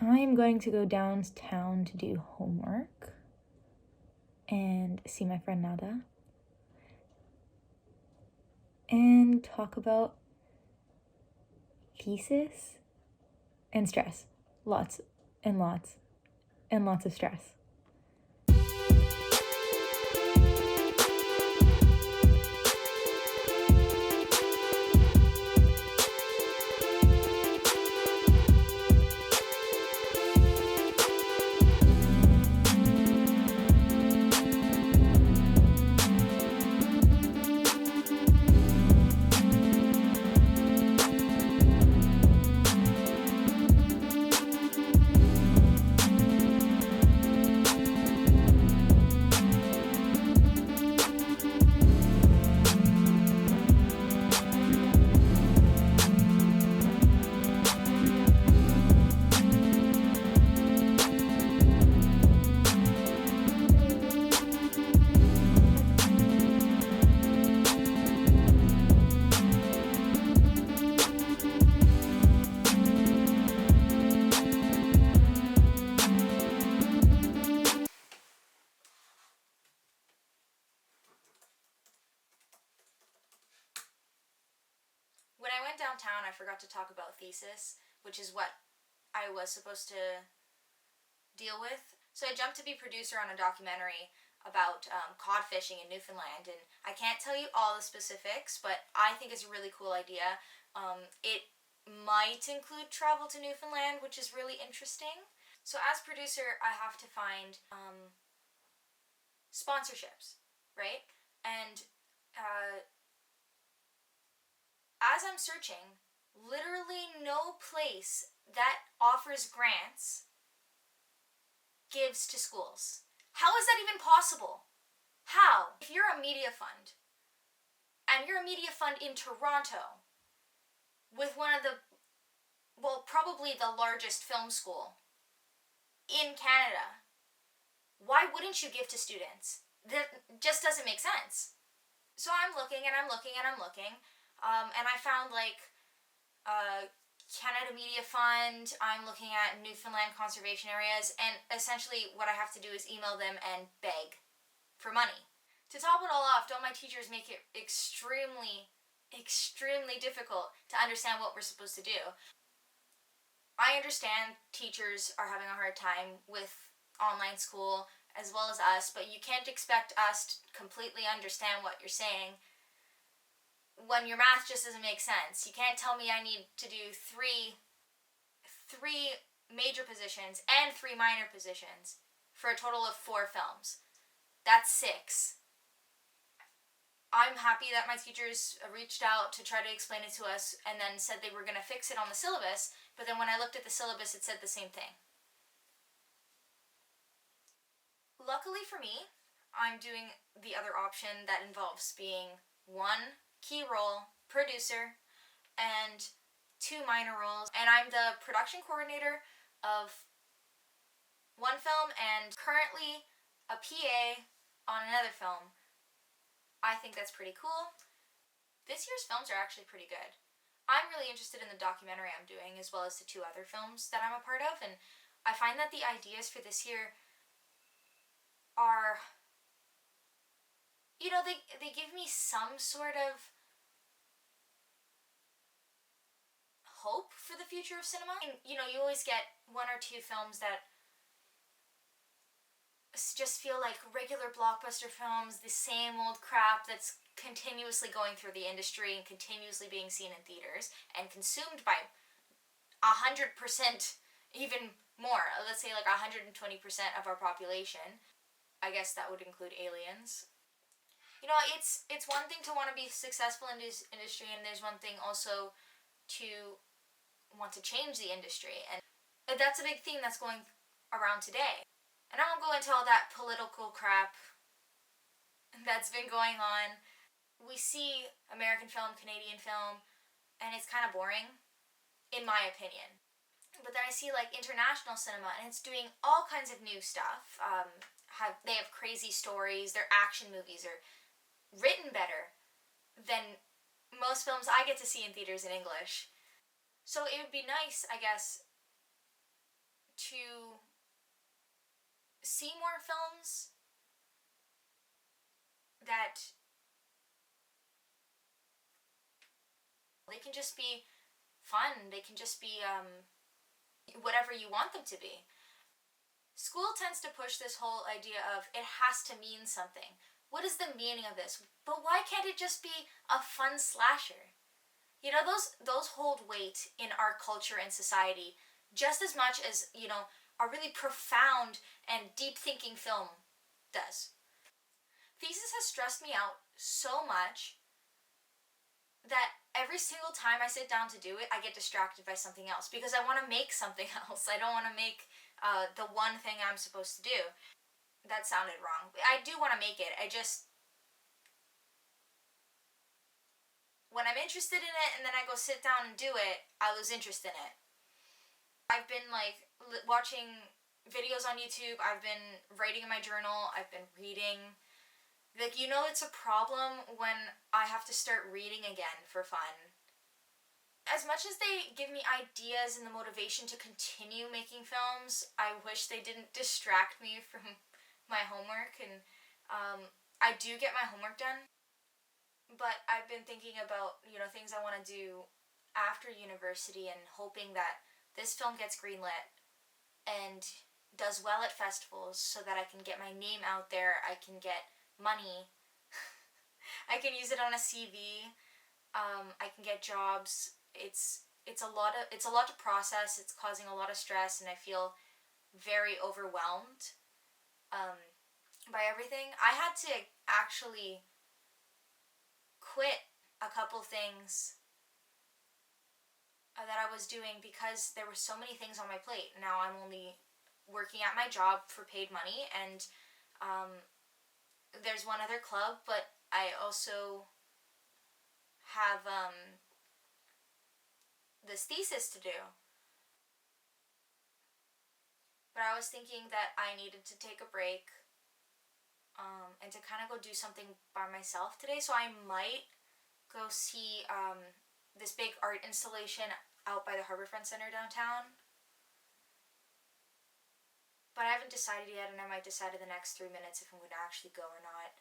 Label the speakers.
Speaker 1: I'm going to go downtown to do homework and see my friend Nada and talk about thesis and stress. Lots and lots and lots of stress.
Speaker 2: When I went downtown, I forgot to talk about Thesis, which is what I was supposed to deal with. So I jumped to be producer on a documentary about cod fishing in Newfoundland, and I can't tell you all the specifics, but I think it's a really cool idea. It might include travel to Newfoundland, which is really interesting. So as producer, I have to find sponsorships, right? And as I'm searching, literally no place that offers grants gives to schools. How is that even possible? How? If you're a media fund, and you're a media fund in Toronto, with one of the, well, probably the largest film school in Canada, why wouldn't you give to students? That just doesn't make sense. So I'm looking and I'm looking and I'm looking, and I found Canada Media Fund. I'm looking at Newfoundland conservation areas, and essentially what I have to do is email them and beg for money. To top it all off, don't my teachers make it extremely difficult to understand what we're supposed to do? I understand teachers are having a hard time with online school as well as us, but you can't expect us to completely understand what you're saying when your math just doesn't make sense. You can't tell me I need to do three major positions and 3 minor positions for a total of 4 films. That's 6. I'm happy that my teachers reached out to try to explain it to us and then said they were going to fix it on the syllabus, but then when I looked at the syllabus, it said the same thing. Luckily for me, I'm doing the other option that involves being 1 key role, producer, and 2 minor roles, and I'm the production coordinator of 1 film and currently a PA on another film. I think that's pretty cool. This year's films are actually pretty good. I'm really interested in the documentary I'm doing as well as the 2 other films that I'm a part of, and I find that the ideas for this year are, they give me some sort of hope for the future of cinema. And, you always get 1 or 2 films that just feel like regular blockbuster films, the same old crap that's continuously going through the industry and continuously being seen in theaters and consumed by 100%, even more. Let's say like 120% of our population. I guess that would include aliens. It's one thing to want to be successful in this industry, and there's one thing also to want to change the industry, and that's a big theme that's going around today. And I won't go into all that political crap that's been going on. We see American film, Canadian film, and it's kind of boring, in my opinion. But then I see international cinema, and it's doing all kinds of new stuff. They have crazy stories. Their action movies are written better than most films I get to see in theaters in English. So it would be nice, I guess, to see more films that they can just be fun. They can just be whatever you want them to be. School tends to push this whole idea of it has to mean something. What is the meaning of this? But why can't it just be a fun slasher? You know, those hold weight in our culture and society just as much as, you know, a really profound and deep thinking film does. Thesis has stressed me out so much that every single time I sit down to do it, I get distracted by something else because I want to make something else. I don't want to make the one thing I'm supposed to do. That sounded wrong. I do want to make it. I just, when I'm interested in it and then I go sit down and do it, I lose interest in it. I've been like watching videos on YouTube. I've been writing in my journal. I've been reading. Like, you know, it's a problem when I have to start reading again for fun. As much as they give me ideas and the motivation to continue making films, I wish they didn't distract me from my homework. And I do get my homework done, but I've been thinking about, you know, things I want to do after university and hoping that this film gets greenlit and does well at festivals so that I can get my name out there. I can get money. I can use it on a CV. I can get jobs. It's a lot to process. It's causing a lot of stress, and I feel very overwhelmed by everything. I had to actually quit a couple things that I was doing because there were so many things on my plate. Now I'm only working at my job for paid money, and there's one other club, but I also have this thesis to do. But I was thinking that I needed to take a break and to kind of go do something by myself today. So I might go see this big art installation out by the Harbourfront Center downtown. But I haven't decided yet, and I might decide in the next 3 minutes if I'm going to actually go or not.